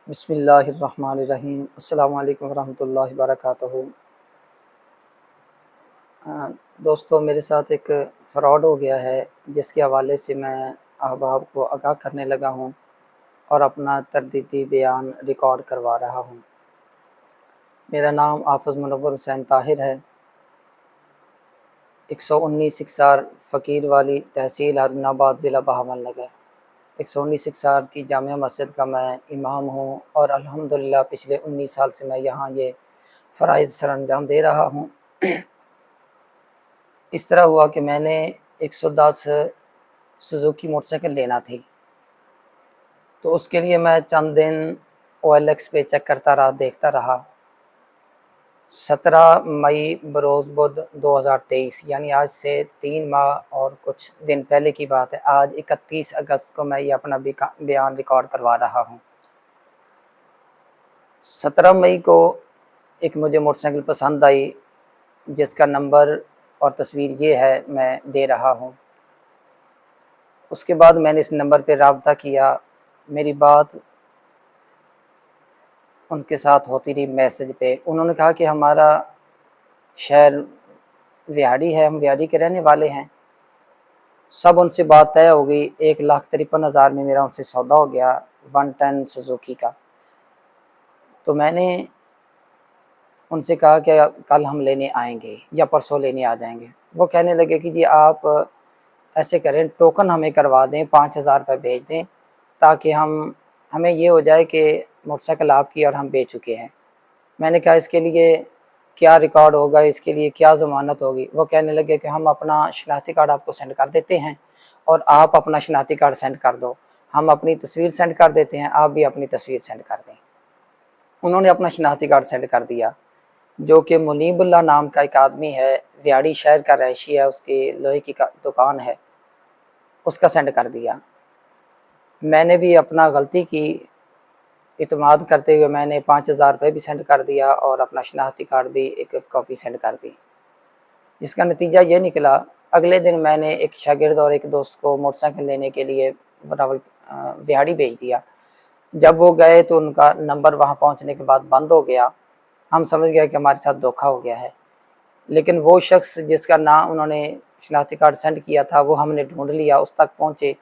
बिस्मिल्लाहिर्रहमानिर्रहीम। अस्सलामु अलैकुम वरहमतुल्लाहि वबरकातुहू। दोस्तों, मेरे साथ एक फ़्रॉड हो गया है, जिसके हवाले से मैं अहबाब को आगाह करने लगा हूँ और अपना तरदीदी बयान रिकॉर्ड करवा रहा हूँ। मेरा नाम हाफ़िज़ मुनव्वर हुसैन ताहिर है। 119 इकसार फ़कीर वाली तहसील हारूनाबाद, ज़िला बहावलनगर। 119 इकसार की जामिया मस्जिद का मैं इमाम हूँ और अल्हम्दुलिल्लाह पिछले 19 साल से मैं यहाँ ये फ़राइज़ सरअंजाम दे रहा हूँ। इस तरह हुआ कि मैंने 110 सुज़ुकी मोटरसाइकिल लेना थी, तो उसके लिए मैं चंद दिन OLX पे चेक करता रहा, देखता रहा। 17 मई बरोज़ बुध 2023, यानी आज से 3 माह और कुछ दिन पहले की बात है। आज 31 अगस्त को मैं ये अपना बयान रिकॉर्ड करवा रहा हूँ। 17 मई को एक मुझे मोटरसाइकिल पसंद आई, जिसका नंबर और तस्वीर ये है, मैं दे रहा हूँ। उसके बाद मैंने इस नंबर पे राब्ता किया। मेरी बात उनके साथ होती रही मैसेज पे। उन्होंने कहा कि हमारा शहर व्याड़ी है, हम व्याड़ी के रहने वाले हैं। सब उनसे बात तय हो गई। 1,53,000 में मेरा उनसे सौदा हो गया 110 सुजुकी का। तो मैंने उनसे कहा कि कल हम लेने आएंगे या परसों लेने आ जाएंगे। वो कहने लगे कि जी आप ऐसे करें, टोकन हमें करवा दें, 5,000 रुपये भेज दें, ताकि हमें ये हो जाए कि मोटरसाइकिल आपकी और हम बेच चुके हैं। मैंने कहा इसके लिए क्या रिकॉर्ड होगा, इसके लिए क्या ज़मानत होगी? वो कहने लगे कि हम अपना शनाख्ती कार्ड आपको सेंड कर देते हैं और आप अपना शनाख्ती कार्ड सेंड कर दो। हम अपनी तस्वीर सेंड कर देते हैं, आप भी अपनी तस्वीर सेंड कर दें। उन्होंने अपना शनाख्ती कार्ड सेंड कर दिया, जो कि मुनीबुल्लाह नाम का एक आदमी है, व्याड़ी शहर का रहायशी है, उसकी लोहे की दुकान है, उसका सेंड कर दिया। मैंने भी अपना गलती की, इत्मीनान करते हुए मैंने 5,000 रुपये भी सेंड कर दिया और अपना शनाख्ती कार्ड भी एक कॉपी सेंड कर दी। जिसका नतीजा ये निकला, अगले दिन मैंने एक शागिर्द और एक दोस्त को मोटरसाइकिल लेने के लिए व्याड़ी भेज दिया। जब वो गए तो उनका नंबर वहाँ पहुँचने के बाद बंद हो गया। हम समझ गए कि हमारे साथ धोखा हो गया है। लेकिन वो शख्स जिसका नाम उन्होंने शनाख्ती कार्ड सेंड किया था, वो हमने ढूंढ लिया, उस तक पहुँचे।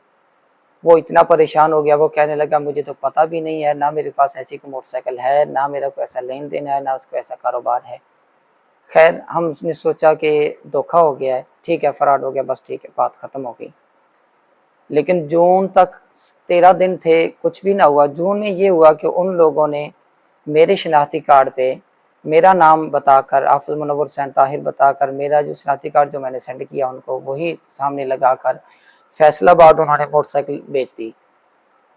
वो इतना परेशान हो गया, वो कहने लगा मुझे तो पता भी नहीं है, ना मेरे पास ऐसी कोई मोटरसाइकिल है, ना मेरा कोई ऐसा लेन देन है, ना उसको ऐसा कारोबार है। खैर, हमने सोचा कि धोखा हो गया है, ठीक है, फ्रॉड हो गया, बस ठीक है, बात ख़त्म हो गई। लेकिन जून तक 13 दिन थे, कुछ भी ना हुआ। जून में ये हुआ कि उन लोगों ने मेरे शनाख्ती कार्ड पे मेरा नाम बताकर, हाफ़िज़ मुनव्वर हुसैन ताहिर बताकर, मेरा जो शनाख्ती कार्ड जो मैंने सेंड किया उनको, वही सामने लगाकर फैसलाबाद उन्होंने मोटरसाइकिल बेच दी।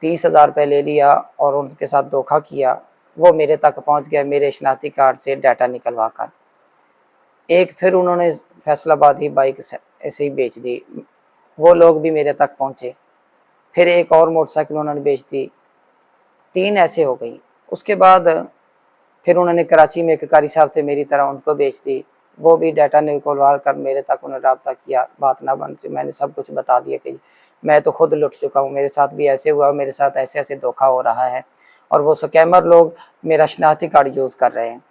30,000 रुपये ले लिया और उनके साथ धोखा किया। वो मेरे तक पहुंच गया मेरे शनाख्ती कार्ड से डाटा निकलवा कर। एक फिर उन्होंने फैसलाबाद ही बाइक ऐसे ही बेच दी, वो लोग भी मेरे तक पहुंचे। फिर एक और मोटरसाइकिल उन्होंने बेच दी। 3 ऐसे हो गई। उसके बाद फिर उन्होंने कराची में एक कारी साहब थे मेरी तरह, उनको बेच दी। वो भी डाटा निकलवा कर मेरे तक उन्होंने रब्ता किया। बात ना बन से मैंने सब कुछ बता दिया कि मैं तो खुद लुट चुका हूँ, मेरे साथ भी ऐसे हुआ, मेरे साथ ऐसे ऐसे धोखा हो रहा है और वो स्कैमर लोग मेरा शनाख्ती कार्ड यूज़ कर रहे हैं।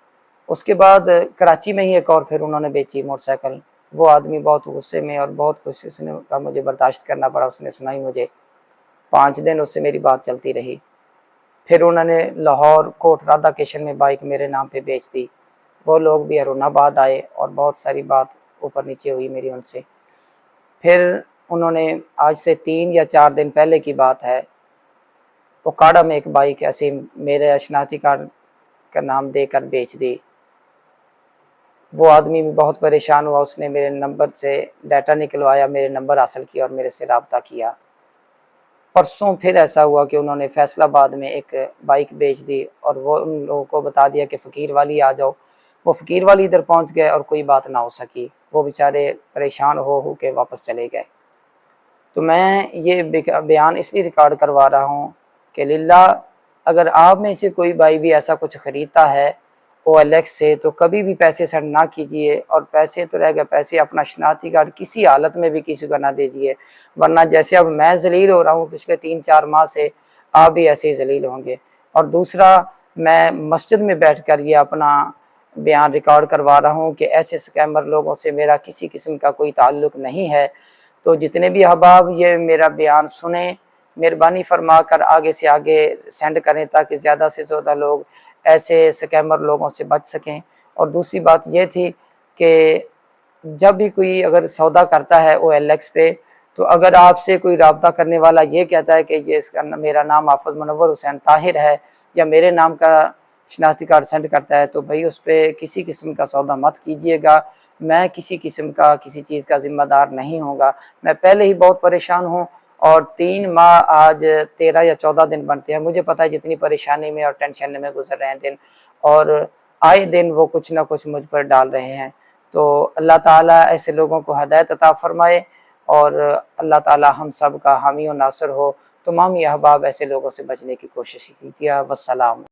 उसके बाद कराची में ही एक और फिर उन्होंने बेची मोटरसाइकिल। वो आदमी बहुत गुस्से में और बहुत कुछ उसने का मुझे बर्दाश्त करना पड़ा। उसने सुनाई मुझे, 5 दिन उससे मेरी बात चलती रही। फिर उन्होंने लाहौर कोट राधा किशन में बाइक मेरे नाम पे बेच दी। वो लोग भी हारूनाबाद आए और बहुत सारी बात ऊपर नीचे हुई मेरी उनसे। फिर उन्होंने आज से 3 या 4 दिन पहले की बात है, ओकाड़ा में एक बाइक ऐसे मेरे शनाख्ती कार्ड का नाम देकर बेच दी। वो आदमी भी बहुत परेशान हुआ, उसने मेरे नंबर से डाटा निकलवाया, मेरे नंबर हासिल किया और मेरे से रब्ता किया। परसों फिर ऐसा हुआ कि उन्होंने फैसलाबाद में एक बाइक बेच दी और वो उन लोगों को बता दिया कि फ़कीर वाली आ जाओ। वो फ़कीर वाली इधर पहुंच गए और कोई बात ना हो सकी। वो बेचारे परेशान हो के वापस चले गए। तो मैं ये बयान इसलिए रिकॉर्ड करवा रहा हूँ कि लिल्लाह, अगर आप में से कोई भाई भी ऐसा कुछ ख़रीदता है OLX से, तो कभी भी पैसे सेंड ना कीजिए। और पैसे तो रह गए पैसे, अपना शनाख्ती कार्ड किसी हालत में भी किसी को ना दीजिए, वरना जैसे अब मैं ज़लील हो रहा हूँ पिछले 3-4 माह से, आप भी ऐसे ही ज़लील होंगे। और दूसरा मैं मस्जिद में बैठकर ये अपना बयान रिकॉर्ड करवा रहा हूँ कि ऐसे स्कैमर लोगों से मेरा किसी किस्म का कोई ताल्लुक़ नहीं है। तो जितने भी अहबाब ये मेरा बयान सुने, मेहरबानी फरमा कर आगे से आगे सेंड करें ताकि ज़्यादा से ज़्यादा लोग ऐसे स्कैमर लोगों से बच सकें। और दूसरी बात ये थी कि जब भी कोई अगर सौदा करता है OLX पे, तो अगर आपसे कोई राब्ता करने वाला ये कहता है कि ये इसका मेरा नाम हाफ़िज़ मुनव्वर हुसैन ताहिर है या मेरे नाम का शनाख्ती कार्ड सेंड करता है, तो भाई उस पर किसी किस्म का सौदा मत कीजिएगा। मैं किसी किस्म का किसी चीज़ का ज़िम्मेदार नहीं होगा। मैं पहले ही बहुत परेशान हूँ और 3 माह आज 13 या 14 दिन बनते हैं। मुझे पता है जितनी परेशानी में और टेंशन में गुजर रहे हैं दिन, और आए दिन वो कुछ ना कुछ मुझ पर डाल रहे हैं। तो अल्लाह ताला ऐसे लोगों को हदायत अता फ़रमाए और अल्लाह ताला हम सब का हामी और नासिर हो। तमाम अहबाब ऐसे लोगों से बचने की कोशिश कीजिए। वस्सलाम।